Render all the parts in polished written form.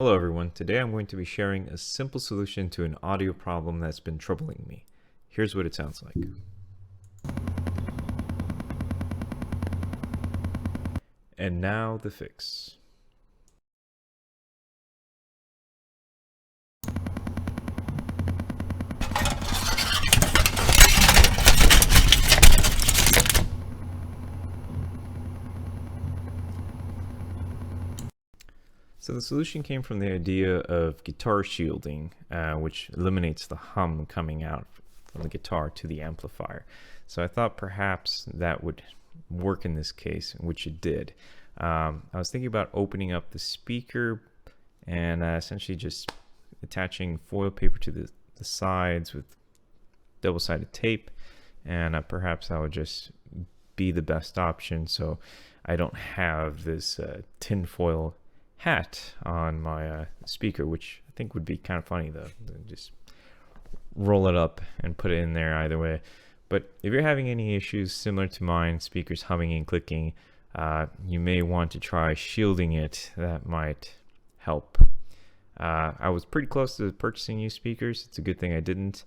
Hello everyone, today I'm going to be sharing a simple solution to an audio problem that's been troubling me. Here's what it sounds like. And now the fix. So the solution came from the idea of guitar shielding, which eliminates the hum coming out from the guitar to the amplifier. So I thought perhaps that would work in this case, which it did. I was thinking about opening up the speaker and essentially just attaching foil paper to the sides with double-sided tape, and perhaps that would just be the best option so I don't have this tinfoil hat on my speaker, which I think would be kind of funny though. Just roll it up and put it in there either way. But if you're having any issues similar to mine, speakers humming and clicking, you may want to try shielding it. That might help. I was pretty close to purchasing new speakers. It's a good thing I didn't.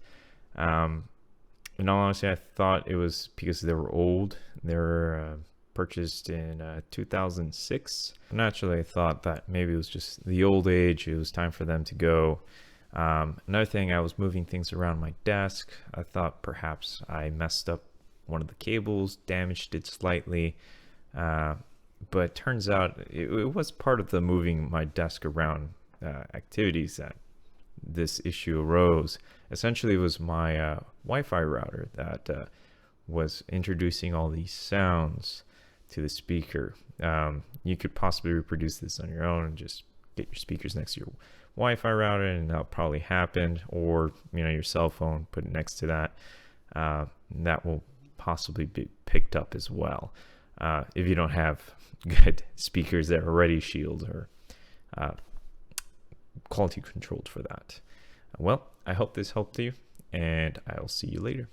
In all honesty, I thought it was because they were old. They were purchased in 2006. Naturally, I thought that maybe it was just the old age. It was time for them to go. Another thing, I was moving things around my desk. I thought perhaps I messed up one of the cables, damaged it slightly. But turns out it was part of the moving my desk around activities that this issue arose. Essentially, it was my Wi-Fi router that was introducing all these sounds to the speaker. You could possibly reproduce this on your own and just get your speakers next to your Wi-Fi router, and that'll probably happen. Or your cell phone, put it next to that. That will possibly be picked up as well if you don't have good speakers that are already shielded or quality controlled for that. Well, I hope this helped you, and I'll see you later.